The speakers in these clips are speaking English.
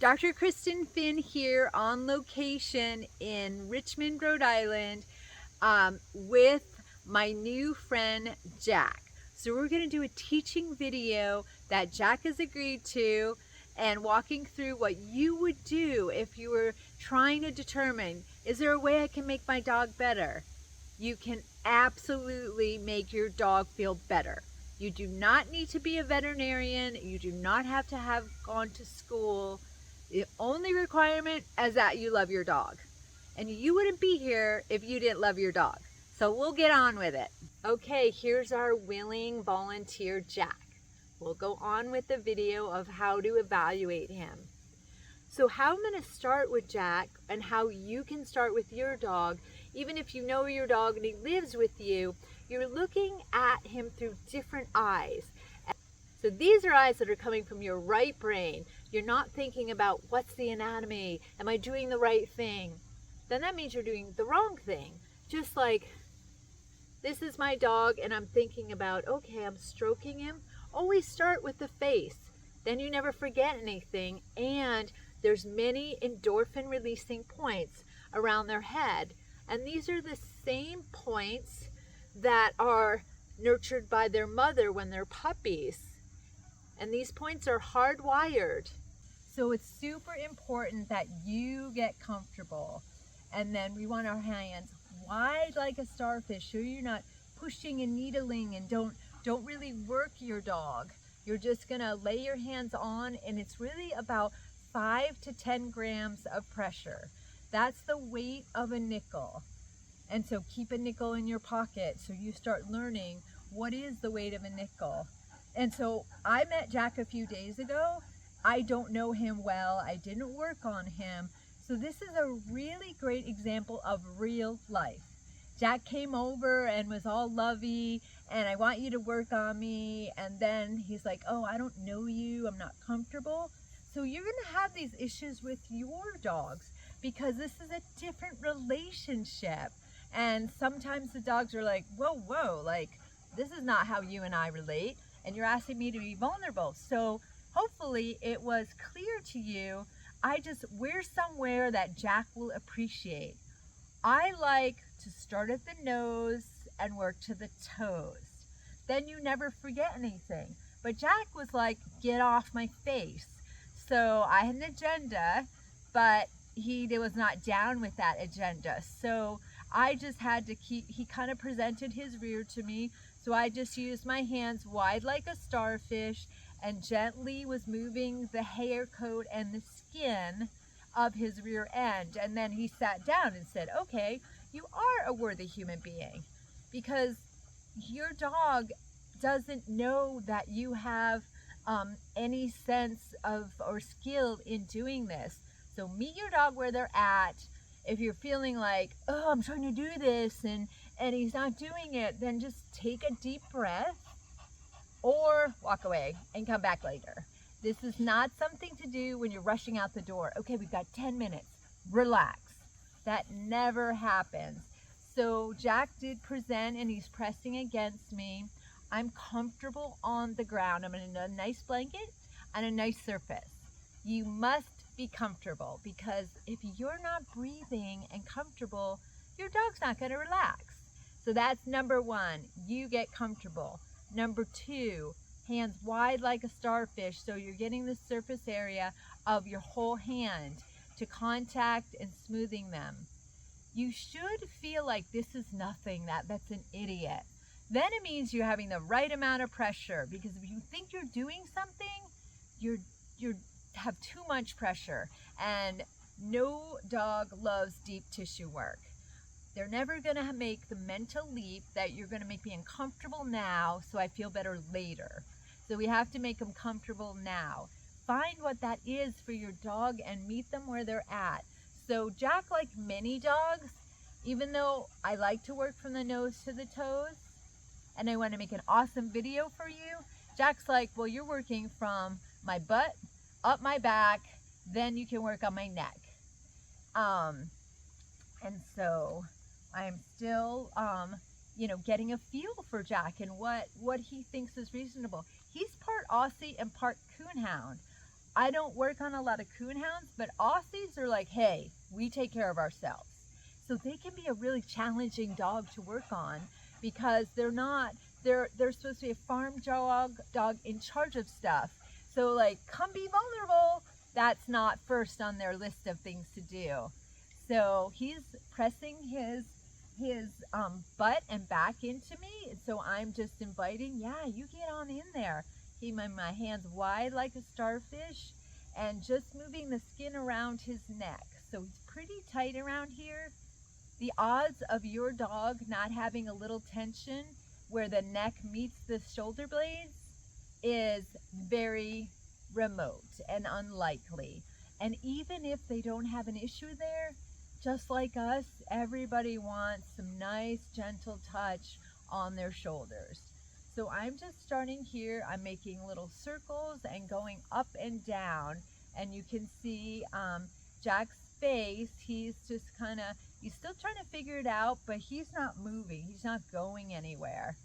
Dr. Kristen Finn here on location in Richmond, Rhode Island with my new friend Jack. So we're going to do a teaching video that Jack has agreed to and walking through what you would do if you were trying to determine, is there a way I can make my dog better? You can absolutely make your dog feel better. You do not need to be a veterinarian. You do not have to have gone to school. The only requirement is that you love your dog. And you wouldn't be here if you didn't love your dog. So we'll get on with it. Okay, here's our willing volunteer, Jack. We'll go on with the video of how to evaluate him. So how I'm going to start with Jack and how you can start with your dog, even if you know your dog and he lives with you, you're looking at him through different eyes. So these are eyes that are coming from your right brain. You're not thinking about what's the anatomy, am I doing the right thing? Then that means you're doing the wrong thing. Just like, this is my dog and I'm thinking about, okay, I'm stroking him. Always start with the face. Then you never forget anything, and there's many endorphin releasing points around their head. And these are the same points that are nurtured by their mother when they're puppies. And these points are hardwired. So it's super important that you get comfortable. And then we want our hands wide like a starfish, so you're not pushing and needling and don't really work your dog. You're just gonna lay your hands on, and it's really about 5 to 10 grams of pressure. That's the weight of a nickel. And so keep a nickel in your pocket so you start learning what is the weight of a nickel. And so I met Jack a few days ago. I don't know him well. I didn't work on him. So this is a really great example of real life. Jack came over and was all lovey, and I want you to work on me. And then he's like, oh, I don't know you, I'm not comfortable. So you're gonna have these issues with your dogs because this is a different relationship. And sometimes the dogs are like, whoa, like this is not how you and I relate. And you're asking me to be vulnerable. So hopefully it was clear to you. We're somewhere that Jack will appreciate. I like to start at the nose and work to the toes. Then you never forget anything. But Jack was like, get off my face. So I had an agenda, but he was not down with that agenda. So I just had to he kind of presented his rear to me. So I just used my hands wide like a starfish and gently was moving the hair coat and the skin of his rear end. And then he sat down and said, okay, you are a worthy human being, because your dog doesn't know that you have any sense of or skill in doing this. So meet your dog where they're at. If you're feeling like, oh, I'm trying to do this and he's not doing it, then just take a deep breath or walk away and come back later. This is not something to do when you're rushing out the door. Okay, we've got 10 minutes. Relax. That never happens. So Jack did present and he's pressing against me. I'm comfortable on the ground. I'm in a nice blanket and a nice surface. You must be comfortable, because if you're not breathing and comfortable, your dog's not going to relax. So that's number one. You get comfortable. Number two, hands wide like a starfish, so you're getting the surface area of your whole hand to contact and smoothing them. You should feel like this is nothing, that's an idiot. Then it means you're having the right amount of pressure, because if you think you're doing something, you have too much pressure. And no dog loves deep tissue work. They're never going to make the mental leap that you're going to make me uncomfortable now so I feel better later. So we have to make them comfortable now. Find what that is for your dog and meet them where they're at. So Jack, like many dogs, even though I like to work from the nose to the toes and I want to make an awesome video for you, Jack's like, well, you're working from my butt up my back, then you can work on my neck. And so I'm still, getting a feel for Jack and what he thinks is reasonable. He's part Aussie and part Coonhound. I don't work on a lot of coon hounds, but Aussies are like, hey, we take care of ourselves. So they can be a really challenging dog to work on because they're supposed to be a farm dog in charge of stuff. So like, come be vulnerable, that's not first on their list of things to do. So he's pressing his butt and back into me. So I'm just inviting, yeah, you get on in there. Keeping my hands wide like a starfish and just moving the skin around his neck. So he's pretty tight around here. The odds of your dog not having a little tension where the neck meets the shoulder blades is very remote and unlikely. And even if they don't have an issue there, just like us, everybody wants some nice, gentle touch on their shoulders. So I'm just starting here. I'm making little circles and going up and down. And you can see Jack's face. He's just he's still trying to figure it out, but he's not moving. He's not going anywhere.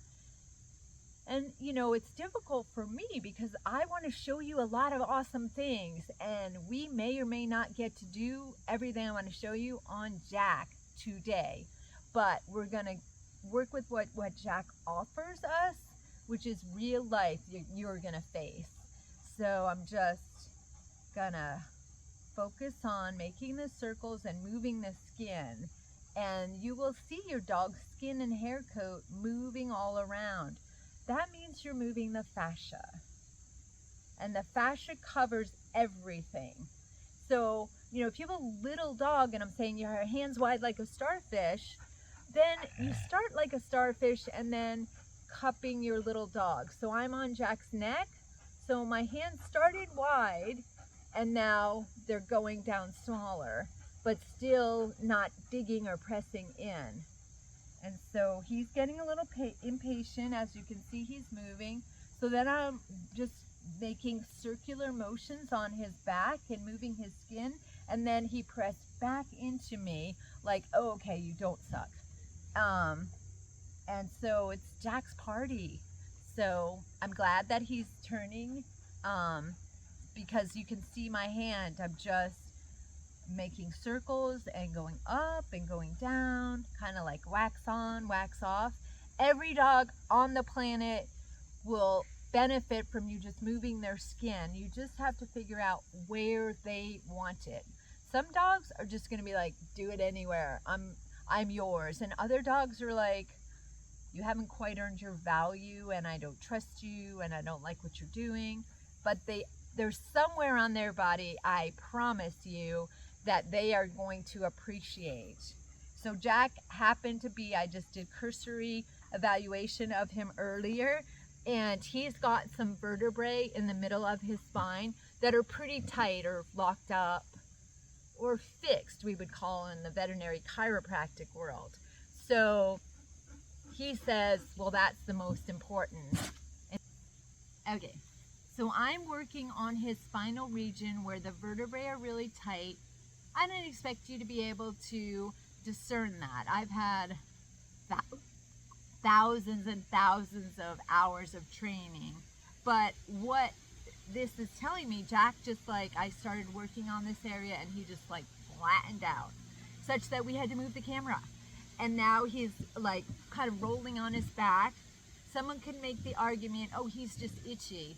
And you know, it's difficult for me because I want to show you a lot of awesome things, and we may or may not get to do everything I want to show you on Jack today. But we're gonna work with what Jack offers us, which is real life you're gonna face. So I'm just gonna focus on making the circles and moving the skin, and you will see your dog's skin and hair coat moving all around. That means you're moving the fascia, and the fascia covers everything. So, you know, if you have a little dog and I'm saying your hands wide like a starfish, then you start like a starfish and then cupping your little dog. So I'm on Jack's neck. So my hands started wide and now they're going down smaller, but still not digging or pressing in. And so he's getting a little impatient. As you can see, he's moving. So then I'm just making circular motions on his back and moving his skin. And then he pressed back into me like, oh, okay, you don't suck. And so it's Jack's party. So I'm glad that he's turning because you can see my hand. I'm just making circles and going up and going down, kind of like wax on, wax off. Every dog on the planet will benefit from you just moving their skin. You just have to figure out where they want it. Some dogs are just going to be like, do it anywhere. I'm yours. And other dogs are like, you haven't quite earned your value and I don't trust you and I don't like what you're doing. But there's somewhere on their body, I promise you, that they are going to appreciate. So Jack happened to be, I just did cursory evaluation of him earlier, and he's got some vertebrae in the middle of his spine that are pretty tight or locked up or fixed, we would call in the veterinary chiropractic world. So he says, well, that's the most important. Okay, so I'm working on his spinal region where the vertebrae are really tight. I didn't expect you to be able to discern that. I've had thousands and thousands of hours of training. But what this is telling me, Jack just like, I started working on this area and he just like flattened out, such that we had to move the camera. And now he's like kind of rolling on his back. Someone could make the argument, oh, he's just itchy.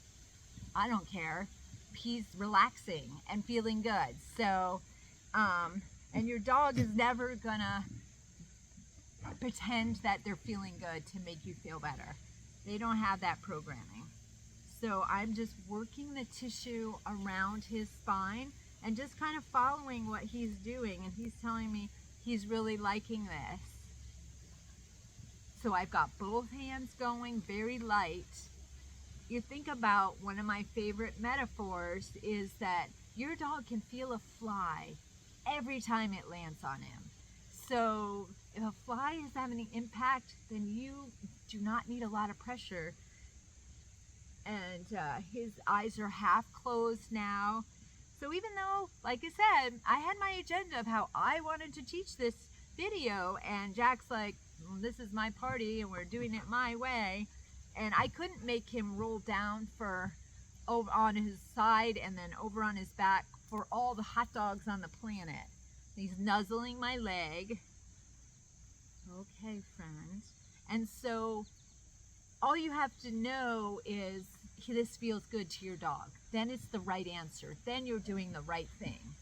I don't care. He's relaxing and feeling good. So, and your dog is never gonna pretend that they're feeling good to make you feel better. They don't have that programming. So I'm just working the tissue around his spine and just kind of following what he's doing. And he's telling me he's really liking this. So I've got both hands going very light. You think about one of my favorite metaphors is that your dog can feel a fly every time it lands on him. So if a fly is having an impact, then you do not need a lot of pressure. And his eyes are half closed now. So even though, like I said, I had my agenda of how I wanted to teach this video, and Jack's like, well, this is my party and we're doing it my way. And I couldn't make him roll down for over on his side and then over on his back for all the hot dogs on the planet. He's nuzzling my leg. Okay, friend. And so all you have to know is this feels good to your dog. Then it's the right answer. Then you're doing the right thing.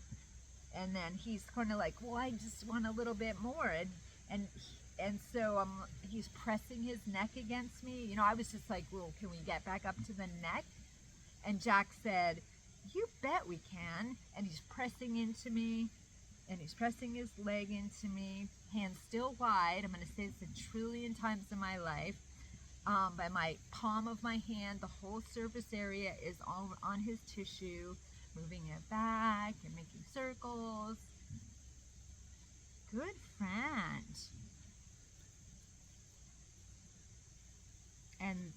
And then he's kind of like, well, I just want a little bit more. And so he's pressing his neck against me. You know, I was just like, well, can we get back up to the neck? And Jack said, you bet we can. And he's pressing into me, and he's pressing his leg into me, hands still wide. I'm going to say this 1 trillion times in my life. By my palm of my hand, the whole surface area is all on his tissue, moving it back and making circles. Good friend. And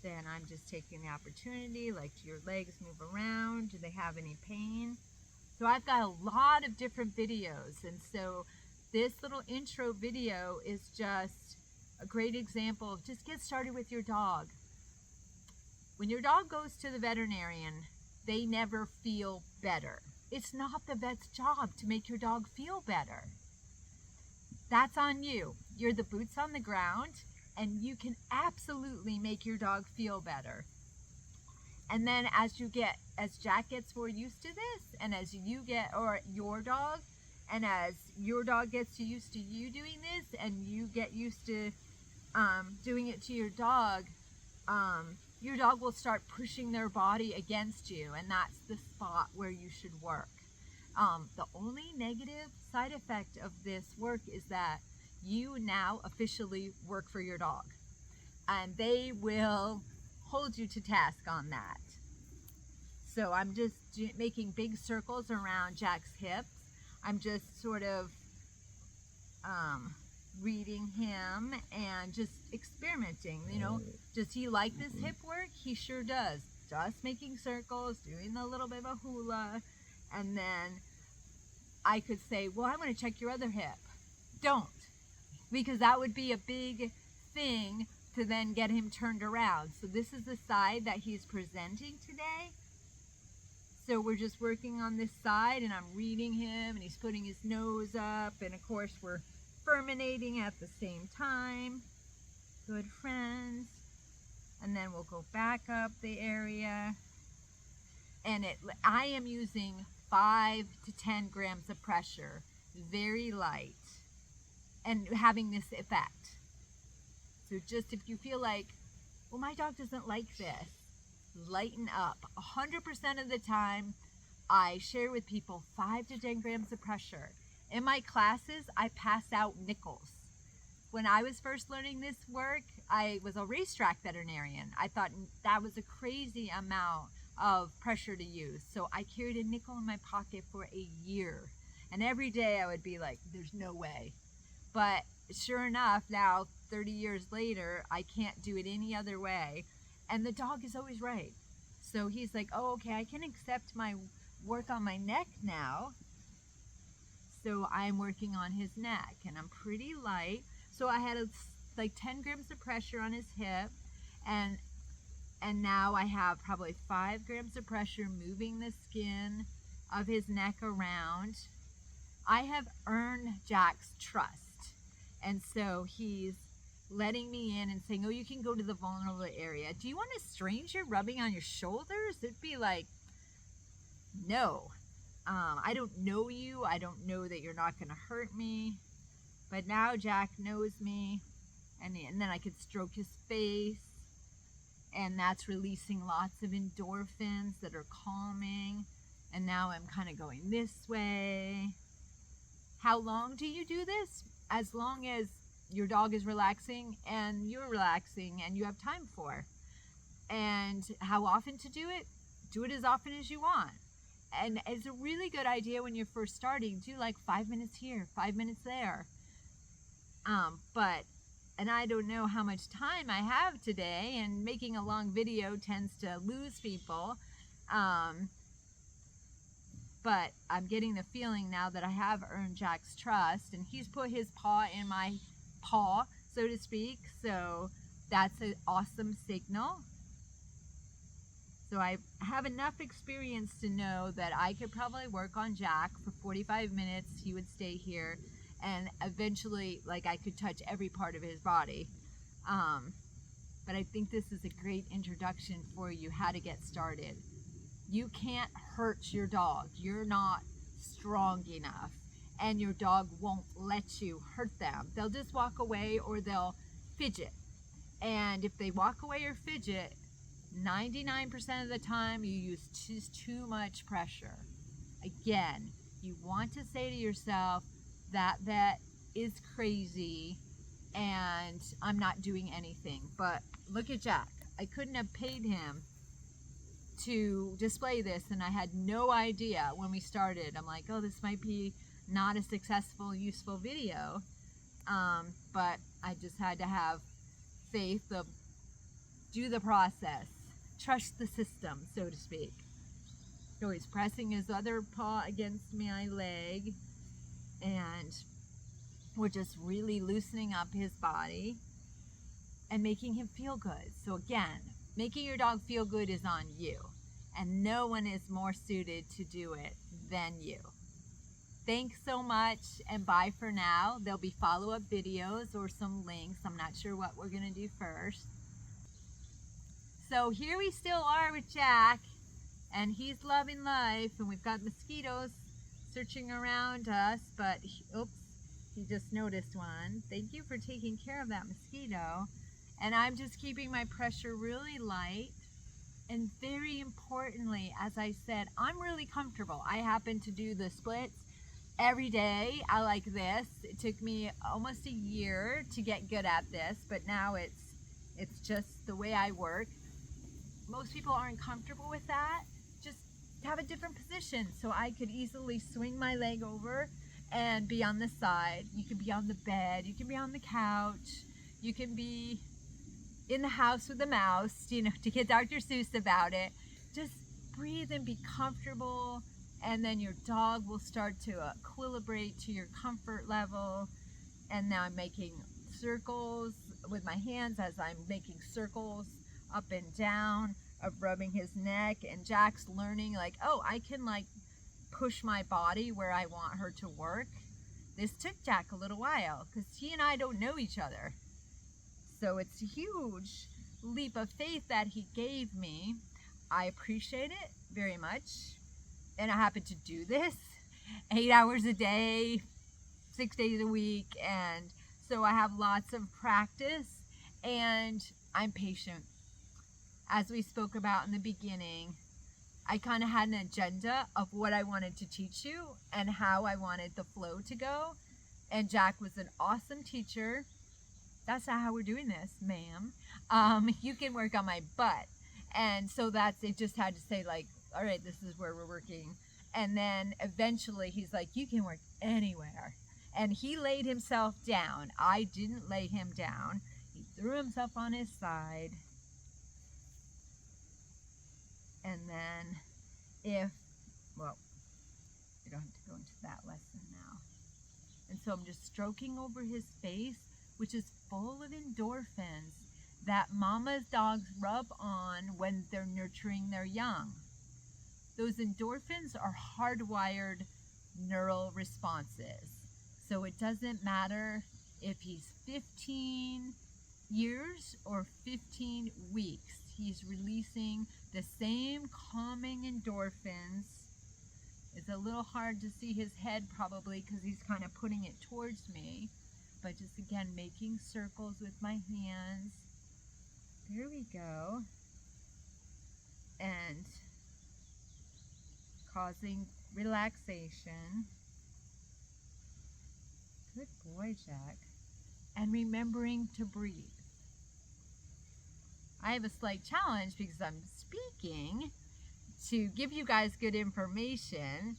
then I'm just taking the opportunity, like, do your legs move around? Do they have any pain? So I've got a lot of different videos, and so this little intro video is just a great example of just get started with your dog. When your dog goes to the veterinarian, they never feel better. It's not the vet's job to make your dog feel better. That's on you. You're the boots on the ground, and you can absolutely make your dog feel better. And then as Jack gets more used to this, and as you get, or your dog, and as your dog gets used to you doing this, and you get used to doing it to your dog will start pushing their body against you, and that's the spot where you should work. The only negative side effect of this work is that you now officially work for your dog, and they will hold you to task on that. So I'm just making big circles around Jack's hips. I'm just sort of reading him and just experimenting. You know, does he like this hip work? He sure does. Just making circles, doing a little bit of a hula, and then I could say, well, I want to check your other hip. Don't, because that would be a big thing to then get him turned around. So this is the side that he's presenting today. So we're just working on this side, and I'm reading him, and he's putting his nose up, and of course we're furminating at the same time. Good friends. And then we'll go back up the area, and I am using 5 to 10 grams of pressure, very light, and having this effect. So just if you feel like, well, my dog doesn't like this, lighten up. 100% of the time, I share with people 5 to 10 grams of pressure. In my classes, I pass out nickels. When I was first learning this work, I was a racetrack veterinarian. I thought that was a crazy amount of pressure to use. So I carried a nickel in my pocket for a year. And every day I would be like, there's no way. But sure enough, now 30 years later, I can't do it any other way. And the dog is always right. So he's like, oh, okay, I can accept my work on my neck now. So I'm working on his neck, and I'm pretty light. So I had like 10 grams of pressure on his hip, and now I have probably 5 grams of pressure moving the skin of his neck around. I have earned Jack's trust, and so he's letting me in and saying, oh, you can go to the vulnerable area. Do you want a stranger rubbing on your shoulders? It'd be like, no. I don't know you. I don't know that you're not going to hurt me. But now Jack knows me, and then I could stroke his face, and that's releasing lots of endorphins that are calming. And now I'm kind of going this way. How long do you do this? As long as your dog is relaxing and you're relaxing and you have time for. And how often to do it? Do it as often as you want. And it's a really good idea when you're first starting. Do like 5 minutes here, 5 minutes there. And I don't know how much time I have today, and making a long video tends to lose people. But I'm getting the feeling now that I have earned Jack's trust, and he's put his paw in my paw, so to speak. So that's an awesome signal. So I have enough experience to know that I could probably work on Jack for 45 minutes. He would stay here, and eventually, like, I could touch every part of his body. But I think this is a great introduction for you, how to get started. You can't hurt your dog. You're not strong enough, and your dog won't let you hurt them. They'll just walk away or they'll fidget. And if they walk away or fidget, 99% of the time you use just too much pressure. Again, you want to say to yourself, that vet is crazy and I'm not doing anything. But look at Jack. I couldn't have paid him to display this, and I had no idea when we started. I'm like, oh, this might be not a successful, useful video. But I just had to have faith of do the process, trust the system, so to speak. So he's pressing his other paw against my leg, and we're just really loosening up his body and making him feel good. So again, making your dog feel good is on you, and no one is more suited to do it than you. Thanks so much, and bye for now. There'll be follow-up videos or some links. I'm not sure what we're gonna do first. So here we still are with Jack, and he's loving life, and we've got mosquitoes searching around us, but oops, he just noticed one. Thank you for taking care of that mosquito. And I'm just keeping my pressure really light. And very importantly, as I said, I'm really comfortable. I happen to do the splits every day. I like this. It took me almost a year to get good at this, but now it's just the way I work. Most people aren't comfortable with that. Just have a different position. So I could easily swing my leg over and be on the side. You can be on the bed. You can be on the couch. You can be in the house with a mouse, you know, to get Dr. Seuss about it. Just breathe and be comfortable, and then your dog will start to equilibrate to your comfort level. And now I'm making circles with my hands as I'm making circles up and down of rubbing his neck, and Jack's learning like, oh, I can like push my body where I want her to work. This took Jack a little while because he and I don't know each other. So it's a huge leap of faith that he gave me. I appreciate it very much. And I happen to do this 8 hours a day, 6 days a week. And so I have lots of practice, and I'm patient. As we spoke about in the beginning, I kind of had an agenda of what I wanted to teach you and how I wanted the flow to go. And Jack was an awesome teacher. That's not how we're doing this, ma'am. You can work on my butt. And so it just had to say like, all right, this is where we're working. And then eventually he's like, you can work anywhere. And he laid himself down. I didn't lay him down. He threw himself on his side. And then well, you don't have to go into that lesson now. And so I'm just stroking over his face, which is full of endorphins that mama's dogs rub on when they're nurturing their young. Those endorphins are hardwired neural responses. So it doesn't matter if he's 15 years or 15 weeks. He's releasing the same calming endorphins. It's a little hard to see his head probably because he's kind of putting it towards me. But just again, making circles with my hands. There we go. And causing relaxation. Good boy, Jack. And remembering to breathe. I have a slight challenge because I'm speaking to give you guys good information.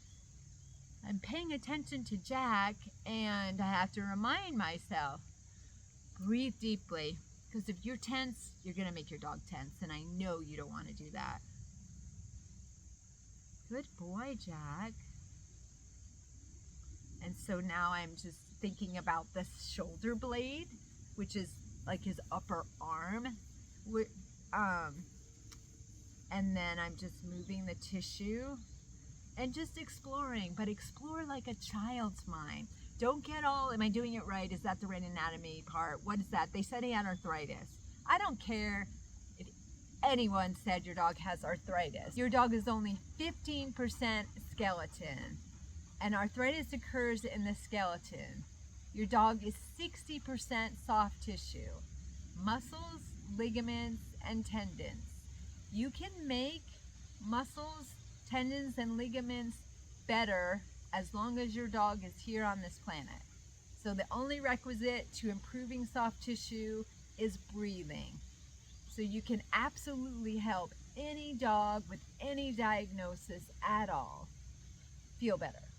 I'm paying attention to Jack, and I have to remind myself, breathe deeply, because if you're tense, you're going to make your dog tense, and I know you don't want to do that. Good boy, Jack. And so now I'm just thinking about the shoulder blade, which is like his upper arm. And then I'm just moving the tissue and just exploring, but explore like a child's mind. Don't get all, am I doing it right? Is that the right anatomy part? What is that? They said he had arthritis. I don't care if anyone said your dog has arthritis. Your dog is only 15% skeleton, and arthritis occurs in the skeleton. Your dog is 60% soft tissue, muscles, ligaments, and tendons. You can make muscles, tendons, and ligaments better as long as your dog is here on this planet. So the only requisite to improving soft tissue is breathing. So you can absolutely help any dog with any diagnosis at all feel better.